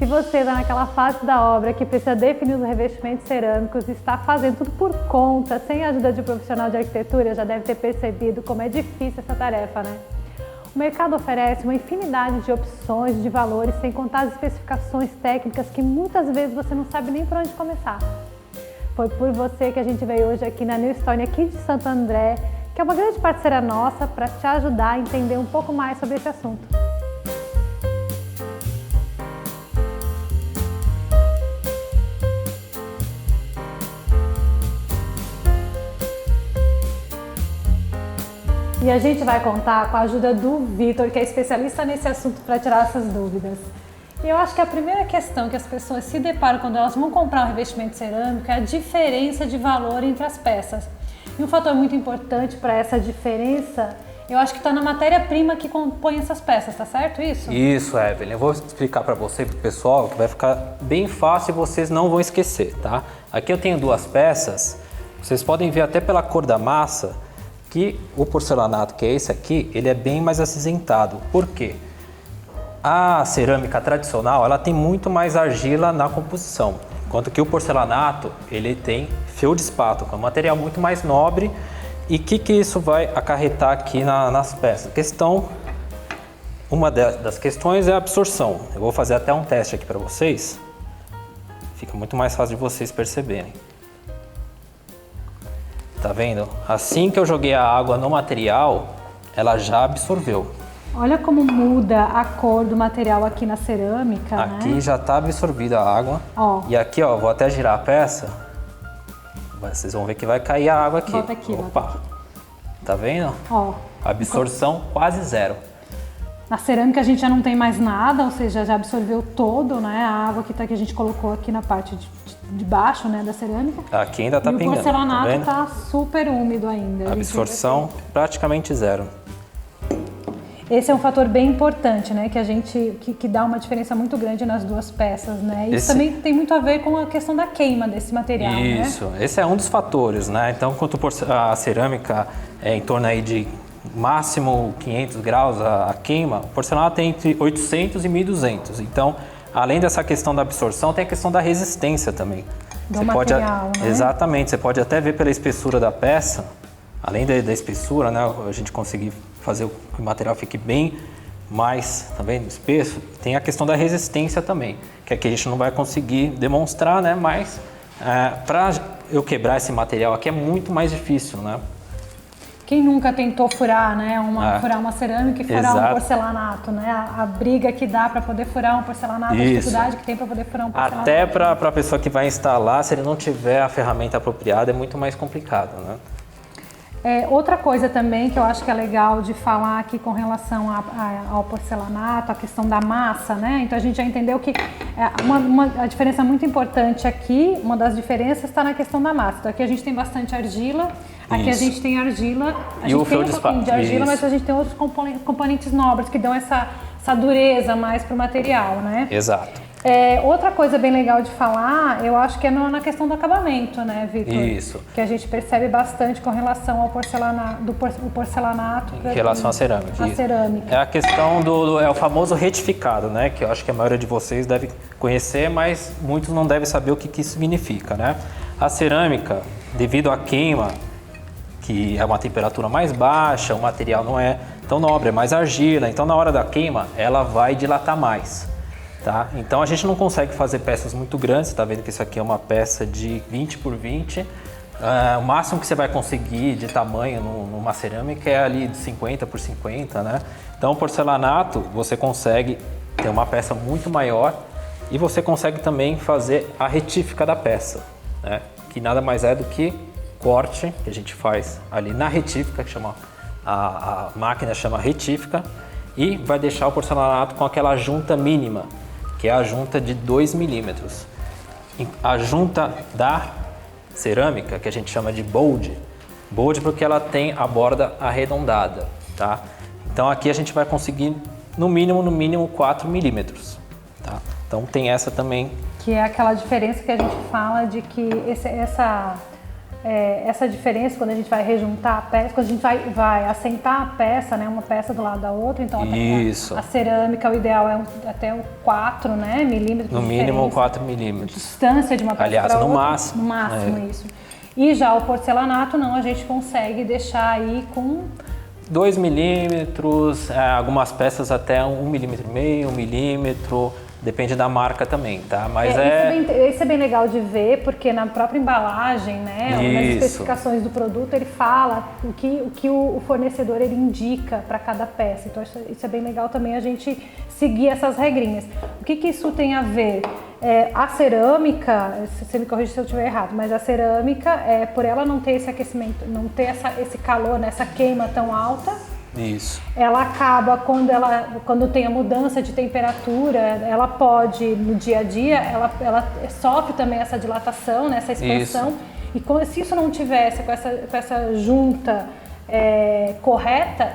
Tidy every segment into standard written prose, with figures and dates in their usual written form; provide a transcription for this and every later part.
Se você está naquela fase da obra que precisa definir os revestimentos cerâmicos e está fazendo tudo por conta, sem a ajuda de um profissional de arquitetura, já deve ter percebido como é difícil essa tarefa, né? O mercado oferece uma infinidade de opções, de valores, sem contar as especificações técnicas que muitas vezes você não sabe nem por onde começar. Foi por você que a gente veio hoje aqui na New Stone, aqui de Santo André, que é uma grande parceira nossa, para te ajudar a entender um pouco mais sobre esse assunto. E a gente vai contar com a ajuda do Vitor, que é especialista nesse assunto, para tirar essas dúvidas. E eu acho que a primeira questão que as pessoas se deparam quando elas vão comprar um revestimento cerâmico é a diferença de valor entre as peças. E um fator muito importante para essa diferença, eu acho que está na matéria-prima que compõe essas peças, tá certo isso? Isso, Evelyn. Eu vou explicar para você e para o pessoal, que vai ficar bem fácil e vocês não vão esquecer, tá? Aqui eu tenho duas peças, vocês podem ver até pela cor da massa, que o porcelanato, que é esse aqui, ele é bem mais acinzentado. Por quê? A cerâmica tradicional, ela tem muito mais argila na composição, enquanto que o porcelanato, ele tem feldspato, que é um material muito mais nobre. E o que isso vai acarretar aqui nas peças? Uma das questões é a absorção. Eu vou fazer até um teste aqui para vocês, fica muito mais fácil de vocês perceberem. Tá vendo? Assim que eu joguei a água no material, ela já absorveu. Olha como muda a cor do material aqui na cerâmica, Aqui, né? já tá absorvida a água. Ó. E aqui, ó, vou até girar a peça. Vocês vão ver que vai cair a água aqui. Bota aqui, opa. bota aqui. Tá vendo? Ó. Absorção quase zero. Na cerâmica a gente já não tem mais nada, ou seja, já absorveu todo, né? A água que a gente colocou aqui na parte de baixo, né, da cerâmica. Aqui ainda tá e pingando. o porcelanato tá super úmido ainda. Absorção praticamente zero. Esse é um fator bem importante, né? Que dá uma diferença muito grande nas duas peças, né? Isso também tem muito a ver com a questão da queima desse material, Isso, né? Esse é um dos fatores, né? Então, quanto a cerâmica é em torno aí de máximo 500 graus a queima, o porcelanato tem entre 800 e 1200. Então, além dessa questão da absorção, tem a questão da resistência também. Do material, né? Exatamente, você pode até ver pela espessura da peça, além da espessura, né, a gente conseguir fazer que o material fique bem mais, tá vendo, espesso. Tem a questão da resistência também, que aqui a gente não vai conseguir demonstrar, né, mas para eu quebrar esse material aqui é muito mais difícil, né? Quem nunca tentou furar, né, furar uma cerâmica e furar um porcelanato, né? A briga que dá para poder furar um porcelanato, a dificuldade que tem para poder furar um porcelanato. Até para a pessoa que vai instalar, se ele não tiver a ferramenta apropriada, é muito mais complicado, né? Outra coisa também que eu acho que é legal de falar aqui com relação ao porcelanato, a questão da massa, né? Então a gente já entendeu que a diferença muito importante aqui, uma das diferenças está na questão da massa. Então aqui a gente tem bastante argila, aqui a gente tem argila, a gente tem um pouquinho de argila, mas a gente tem outros componentes nobres que dão essa dureza mais para o material, né? Exato. Outra coisa bem legal de falar, eu acho que é na questão do acabamento, né, Vitor? Isso. Que a gente percebe bastante com relação ao porcelanato. Em relação à cerâmica. A cerâmica. É a questão é o famoso retificado, né? Que eu acho que a maioria de vocês deve conhecer, mas muitos não devem saber o que isso significa, né? A cerâmica, devido à queima, que é uma temperatura mais baixa, o material não é tão nobre, é mais argila, então na hora da queima ela vai dilatar mais. Tá? Então a gente não consegue fazer peças muito grandes, você está vendo que isso aqui é uma peça de 20 por 20. O máximo que você vai conseguir de tamanho numa cerâmica é ali de 50 por 50, né? Então o porcelanato você consegue ter uma peça muito maior e você consegue também fazer a retífica da peça, né? Que nada mais é do que corte que a gente faz ali na retífica, que chama a máquina chama retífica, e vai deixar o porcelanato com aquela junta mínima, que é a junta de 2 milímetros. A junta da cerâmica, que a gente chama de bold porque ela tem a borda arredondada, tá? Então aqui a gente vai conseguir no mínimo 4 milímetros, tá? Então tem essa também. Que é aquela diferença que a gente fala de que essa diferença quando a gente vai rejuntar a peça, quando a gente vai assentar a peça, né, uma peça do lado da outra, então Isso. A cerâmica, o ideal é até 4, né, milímetros. No mínimo 4 milímetros. Distância de uma peça Aliás, para no outra. máximo. No máximo, isso. E já o porcelanato, não, a gente consegue deixar aí com 2 milímetros, algumas peças até 1,5 milímetro, 1 milímetro, depende da marca também, tá? Mas Isso é bem legal de ver, porque na própria embalagem, né, nas especificações do produto, ele fala o que o fornecedor ele indica para cada peça. Então isso é bem legal também a gente seguir essas regrinhas. O que isso tem a ver? A cerâmica, você me corrige se eu estiver errado, mas a cerâmica, por ela não ter esse aquecimento, não ter esse calor, né, essa queima tão alta, isso. Ela acaba, quando tem a mudança de temperatura, ela pode, no dia a dia, ela sofre também essa dilatação, né, essa expansão. Isso. E se isso não tivesse com essa junta correta,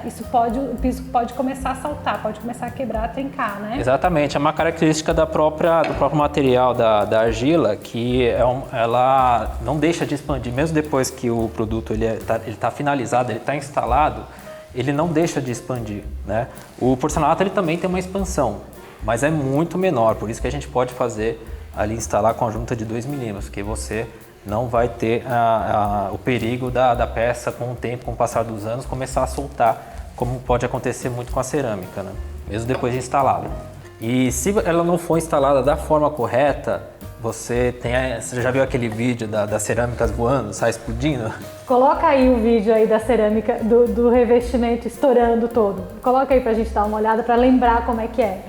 o piso pode começar a saltar, pode começar a quebrar, a trincar, né? Exatamente, é uma característica do próprio material da argila, que ela não deixa de expandir, mesmo depois que o produto ele tá finalizado, ele está instalado, ele não deixa de expandir, né? O porcelanato ele também tem uma expansão, mas é muito menor, por isso que a gente pode fazer ali, instalar com a junta de 2 milímetros, que você não vai ter o perigo da peça com o tempo, com o passar dos anos, começar a soltar, como pode acontecer muito com a cerâmica, né? Mesmo depois de instalada. E se ela não for instalada da forma correta, você já viu aquele vídeo das cerâmicas voando, sai explodindo? Coloca aí o vídeo aí da cerâmica, do revestimento estourando todo. Coloca aí pra gente dar uma olhada, pra lembrar como é que é.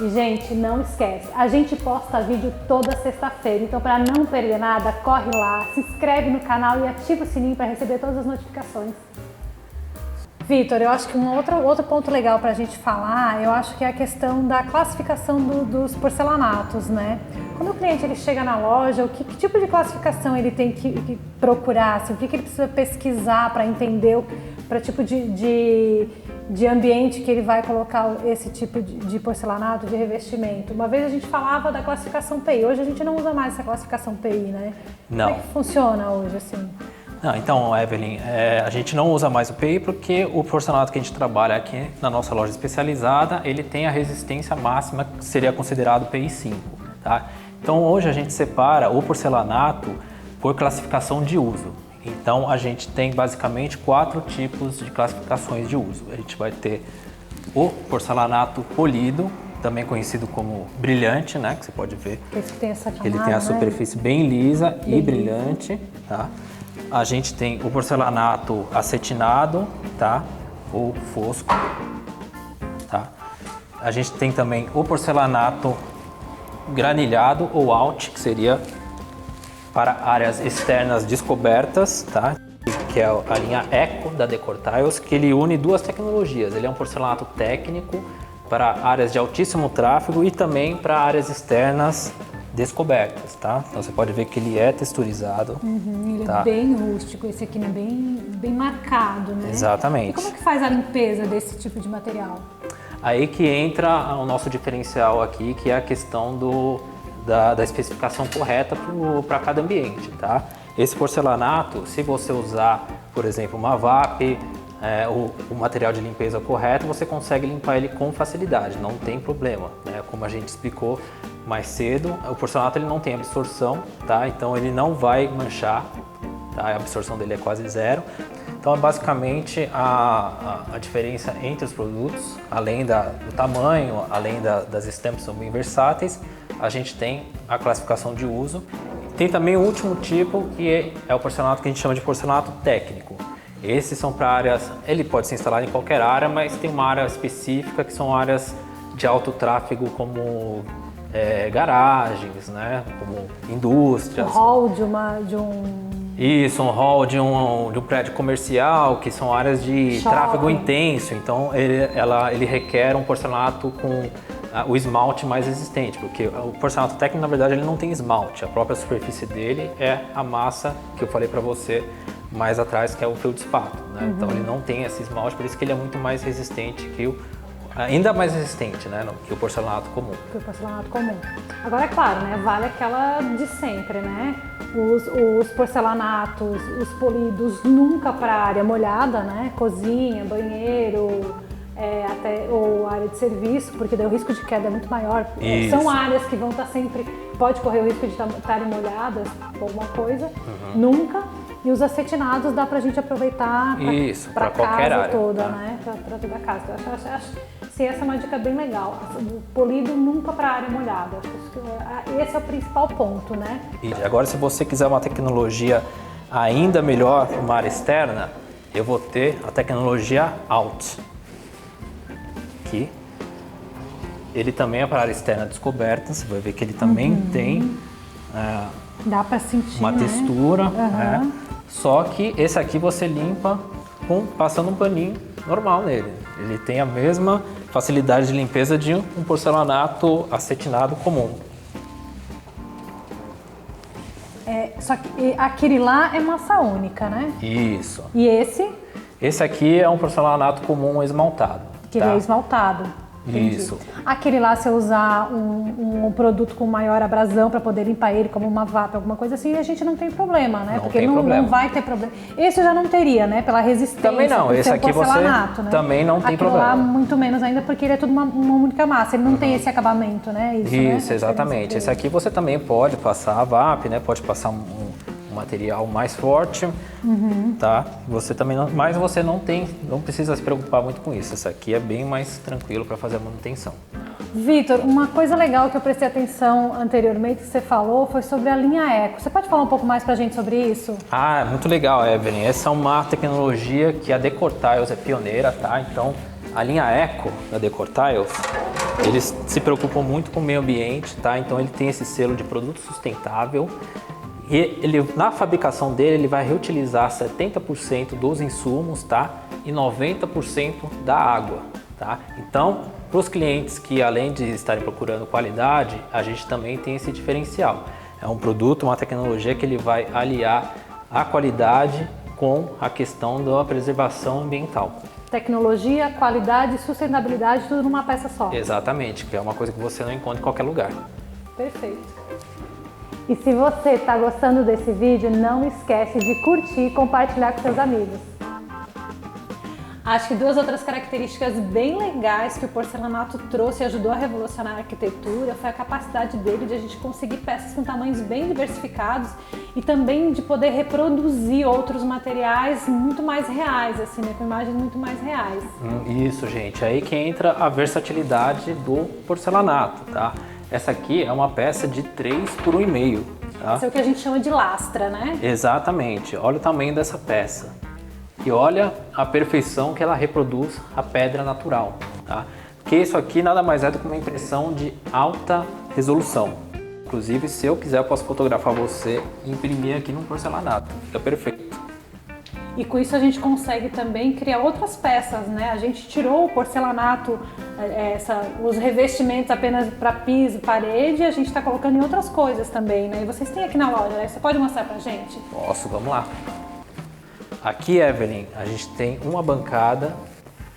E, gente, não esquece, a gente posta vídeo toda sexta-feira, então para não perder nada, corre lá, se inscreve no canal e ativa o sininho para receber todas as notificações. Vitor, eu acho que um outro ponto legal para a gente falar, eu acho que é a questão da classificação dos porcelanatos, né? Quando o cliente ele chega na loja, que tipo de classificação ele tem que procurar, assim, o que ele precisa pesquisar para entender para tipo de ambiente que ele vai colocar esse tipo de porcelanato, de revestimento. Uma vez a gente falava da classificação PI, hoje a gente não usa mais essa classificação PI, né? Não. Como é que funciona hoje, assim? Não, então, Evelyn, a gente não usa mais o PI porque o porcelanato que a gente trabalha aqui na nossa loja especializada, ele tem a resistência máxima que seria considerado PI 5, tá? Então, hoje a gente separa o porcelanato por classificação de uso. Então, a gente tem basicamente 4 tipos de classificações de uso. A gente vai ter o porcelanato polido, também conhecido como brilhante, né? Que você pode ver. Esse que tem essa camada, ele tem a superfície bem lisa e brilhante, tá? A gente tem o porcelanato acetinado, tá? Ou fosco, tá? A gente tem também o porcelanato granilhado ou out, que seria para áreas externas descobertas, tá? Que é a linha Eco da Decor Tiles, que ele une 2 tecnologias. Ele é um porcelanato técnico para áreas de altíssimo tráfego e também para áreas externas descobertas, tá? Então você pode ver que ele é texturizado. Ele tá? É bem rústico, esse aqui é bem marcado, né? Exatamente. E como é que faz a limpeza desse tipo de material? Aí que entra o nosso diferencial aqui, que é a questão da especificação correta para cada ambiente, tá? Esse porcelanato, se você usar, por exemplo, uma VAP, o material de limpeza correto, você consegue limpar ele com facilidade, não tem problema, né? Como a gente explicou mais cedo, o porcelanato ele não tem absorção, tá? Então ele não vai manchar, tá? A absorção dele é quase zero. Então é basicamente a diferença entre os produtos, além do tamanho, além das estampas são bem versáteis, a gente tem a classificação de uso. Tem também o último tipo, que é o porcelanato que a gente chama de porcelanato técnico. Esses são para áreas, ele pode ser instalado em qualquer área, mas tem uma área específica que são áreas de alto tráfego, como garagens, né? Como indústrias. O hall de um Isso, um hall de um prédio comercial, que são áreas de Shopping. tráfego intenso. Então, ele requer um porcelanato com o esmalte mais resistente, porque o porcelanato técnico, na verdade, ele não tem esmalte. A própria superfície dele é a massa que eu falei para você mais atrás, que é o feldspato, né? Então, ele não tem esse esmalte, por isso que ele é muito mais resistente que ainda mais resistente, né, que o porcelanato comum. Que o porcelanato comum. Agora, é claro, né, vale aquela de sempre, né? Os porcelanatos, os polidos nunca para área molhada, né? Cozinha, banheiro, ou área de serviço, porque daí o risco de queda é muito maior. Isso. São áreas que vão estar sempre, pode correr o risco de estarem molhadas ou alguma coisa, nunca. E os acetinados dá pra gente aproveitar para qualquer casa área, toda, tá? né? Para toda a casa. Eu acho sim, essa é uma dica bem legal. O polido nunca para área molhada. Acho que esse é o principal ponto, né? E agora, se você quiser uma tecnologia ainda melhor, uma área externa, eu vou ter a tecnologia Alt. Que ele também é para área externa descoberta. Você vai ver que ele também tem Dá para sentir, uma né? textura, né? Só que esse aqui você limpa passando um paninho normal nele. Ele tem a mesma facilidade de limpeza de um porcelanato acetinado comum. Só que aquele lá é massa única, né? Isso. E esse? Esse aqui é um porcelanato comum esmaltado. Que ele é esmaltado. Entendi. Isso. Aquele lá, se eu usar um produto com maior abrasão para poder limpar ele, como uma VAP, alguma coisa assim, a gente não tem problema, né? Não Porque tem problema. Não vai ter problema. Esse eu já não teria, né? Pela resistência. Também não. por Esse ser aqui você porcelanato, né? também não tem Aquilo problema. lá, muito menos ainda, porque ele é tudo uma única massa. Ele não tem esse acabamento, né? Isso, né? exatamente. Esse aqui você também pode passar a VAP, né? Pode passar um material mais forte, tá? Você também não, mas você não precisa se preocupar muito com isso. Esse aqui é bem mais tranquilo para fazer a manutenção. Vitor, uma coisa legal que eu prestei atenção anteriormente que você falou foi sobre a linha Eco. Você pode falar um pouco mais pra gente sobre isso? Ah, muito legal, Evelyn. Essa é uma tecnologia que a Decor Tiles é pioneira, tá? Então, a linha Eco da Decor Tiles, eles se preocupam muito com o meio ambiente, tá? Então, ele tem esse selo de produto sustentável. E na fabricação dele, ele vai reutilizar 70% dos insumos, tá? E 90% da água, tá? Então, para os clientes que, além de estarem procurando qualidade, a gente também tem esse diferencial. É um produto, uma tecnologia que ele vai aliar a qualidade com a questão da preservação ambiental. Tecnologia, qualidade e sustentabilidade, tudo numa peça só. Exatamente, que é uma coisa que você não encontra em qualquer lugar. Perfeito. E se você está gostando desse vídeo, não esquece de curtir e compartilhar com seus amigos. Acho que duas outras características bem legais que o porcelanato trouxe e ajudou a revolucionar a arquitetura foi a capacidade dele de a gente conseguir peças com tamanhos bem diversificados e também de poder reproduzir outros materiais muito mais reais, assim, né, com imagens muito mais reais. Isso, gente. Aí que entra a versatilidade do porcelanato, tá? Essa aqui é uma peça de 3 por 1,5, tá? Isso é o que a gente chama de lastra, né? Exatamente. Olha o tamanho dessa peça. E olha a perfeição que ela reproduz a pedra natural, tá? Porque isso aqui nada mais é do que uma impressão de alta resolução. Inclusive, se eu quiser, eu posso fotografar você e imprimir aqui no porcelanato. Fica perfeito. E com isso a gente consegue também criar outras peças, né? A gente tirou o porcelanato, os revestimentos apenas para piso, parede, e a gente está colocando em outras coisas também, né? E vocês têm aqui na loja, né? Você pode mostrar pra gente? Posso, vamos lá. Aqui, Evelyn, a gente tem uma bancada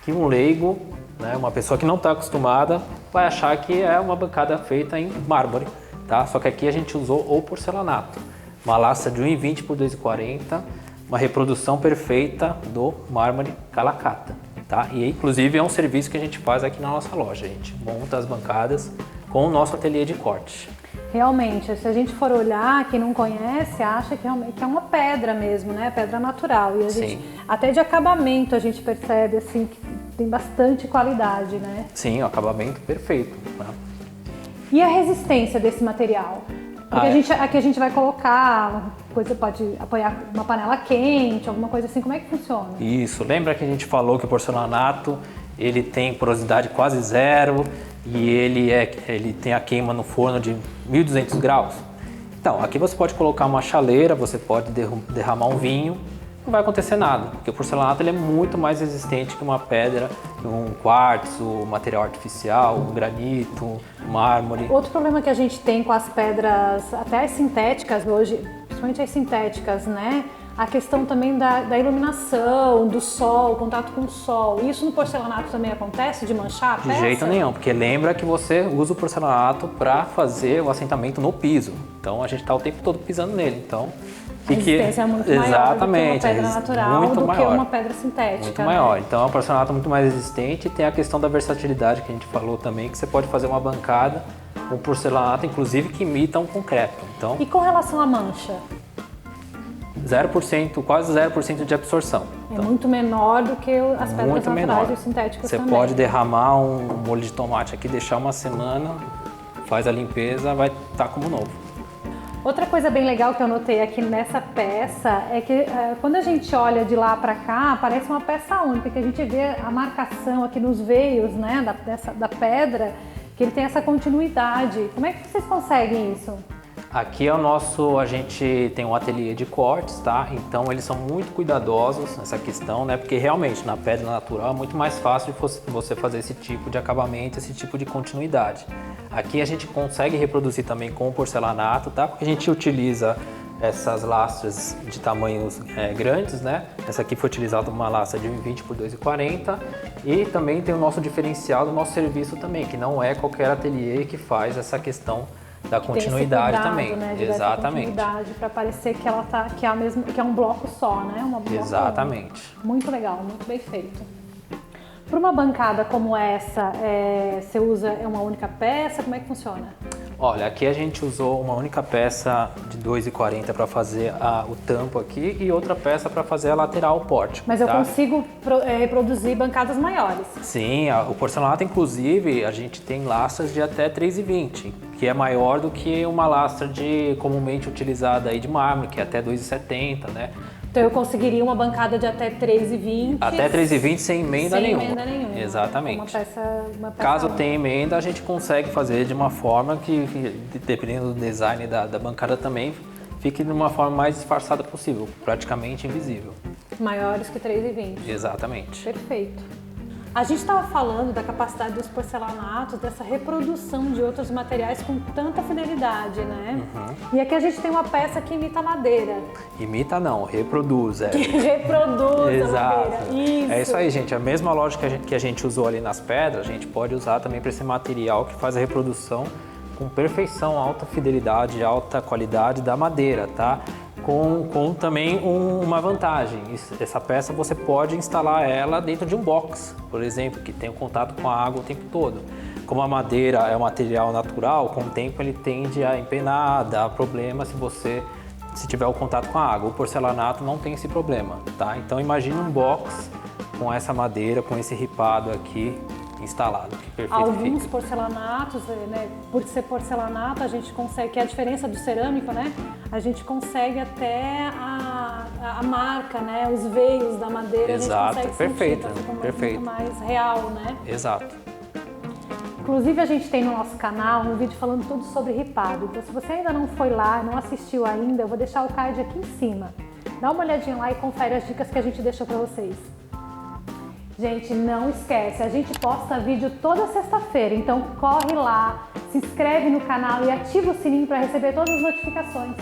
que um leigo, né, uma pessoa que não está acostumada, vai achar que é uma bancada feita em mármore, tá? Só que aqui a gente usou o porcelanato. Uma lastra de 1,20 por 2,40, uma reprodução perfeita do mármore Calacata, tá? E inclusive é um serviço que a gente faz aqui na nossa loja. A gente monta as bancadas com o nosso ateliê de corte. Realmente, se a gente for olhar, quem não conhece, acha que realmente é uma pedra mesmo, né? Pedra natural. E a gente, até de acabamento a gente percebe assim que tem bastante qualidade, né? Sim, o acabamento perfeito, tá? E a resistência desse material? Porque aqui a gente vai colocar, coisa pode apoiar uma panela quente, alguma coisa assim, como é que funciona? Isso, lembra que a gente falou que o porcelanato ele tem porosidade quase zero e ele tem a queima no forno de 1.200 graus? Então, aqui você pode colocar uma chaleira, você pode derramar um vinho, não vai acontecer nada, porque o porcelanato ele é muito mais resistente que uma pedra, que um quartzo, material artificial, um granito, um mármore. Outro problema que a gente tem com as pedras, até as sintéticas hoje, principalmente as sintéticas, né? A questão também da iluminação, do sol, o contato com o sol. Isso no porcelanato também acontece, de manchar a peça? De jeito nenhum, porque lembra que você usa o porcelanato para fazer o assentamento no piso. Então a gente está o tempo todo pisando nele. Então, a resistência é muito maior exatamente, do que uma pedra natural muito do maior, que uma pedra sintética. Muito né? maior. Então é um porcelanato muito mais resistente e tem a questão da versatilidade que a gente falou também, que você pode fazer uma bancada com porcelanato, inclusive, que imita um concreto. Então, e com relação à mancha? 0%, quase 0% de absorção. É muito menor do que as pedras muito naturais menor. e os sintéticos Você também. pode derramar um molho de tomate aqui, deixar uma semana, faz a limpeza, vai estar como novo. Outra coisa bem legal que eu notei aqui nessa peça é que quando a gente olha de lá para cá, parece uma peça única, que a gente vê a marcação aqui nos veios, né, da pedra, que ele tem essa continuidade. Como é que vocês conseguem isso? Aqui é a gente tem um ateliê de cortes, tá? Então eles são muito cuidadosos nessa questão, né? Porque realmente na pedra natural é muito mais fácil de você fazer esse tipo de acabamento, esse tipo de continuidade. Aqui a gente consegue reproduzir também com o porcelanato, tá? Porque a gente utiliza essas lastras de tamanhos grandes, né? Essa aqui foi utilizada uma lastra de 1,20 por 2,40 e também tem o nosso diferencial do nosso serviço também, que não é qualquer ateliê que faz essa questão da continuidade cuidado, também, né, exatamente. Para parecer que ela que é um bloco só, né? Uma bloco exatamente. Muito legal, muito bem feito. Para uma bancada como essa, você usa uma única peça? Como é que funciona? Olha, aqui a gente usou uma única peça de 2,40 para fazer o tampo aqui e outra peça para fazer a lateral, o pórtico. Mas eu consigo reproduzir bancadas maiores? Sim, o porcelanato, inclusive, a gente tem lastras de até 3,20, que é maior do que uma lastra comumente utilizada aí de mármore, que é até 2,70, né? Então eu conseguiria uma bancada de até 3,20. Até 3,20 sem emenda nenhuma. Sem emenda nenhuma. Exatamente. Uma peça Caso tenha emenda, a gente consegue fazer de uma forma que, dependendo do design da bancada também, fique de uma forma mais disfarçada possível, praticamente invisível. Maiores que 3,20. Exatamente. Perfeito. A gente estava falando da capacidade dos porcelanatos, dessa reprodução de outros materiais com tanta fidelidade, né? E aqui a gente tem uma peça que imita a madeira. Imita não, reproduz. Reproduz Exato. a madeira. Isso. É isso aí, gente. A mesma lógica que a gente usou ali nas pedras, a gente pode usar também para esse material que faz a reprodução com perfeição, alta fidelidade, alta qualidade da madeira, tá? Com também uma vantagem, essa peça você pode instalar ela dentro de um box, por exemplo, que tem o contato com a água o tempo todo. Como a madeira é um material natural, com o tempo ele tende a empenar, dar problema se tiver o contato com a água. O porcelanato não tem esse problema, tá? Então imagine um box com essa madeira, com esse ripado aqui instalado, que perfeito Alguns fica. porcelanatos, né, por ser porcelanato, a gente consegue, que é a diferença do cerâmico, né? A gente consegue até a marca, né? Os veios da madeira, exato, a gente consegue perfeito, sentir, então fica perfeito. muito mais real, né? Exato. Inclusive a gente tem no nosso canal um vídeo falando tudo sobre ripado, então se você ainda não foi lá, não assistiu ainda, eu vou deixar o card aqui em cima. Dá uma olhadinha lá e confere as dicas que a gente deixou para vocês. Gente, não esquece, a gente posta vídeo toda sexta-feira, então corre lá, se inscreve no canal e ativa o sininho para receber todas as notificações.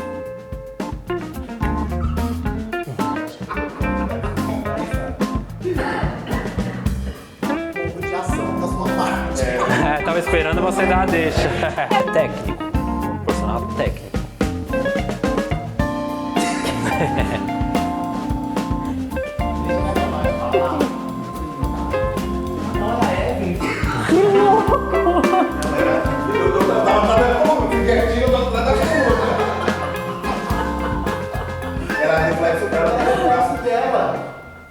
Tava esperando você dar a deixa. Técnico, porcelanato técnico. Era reflexo dela.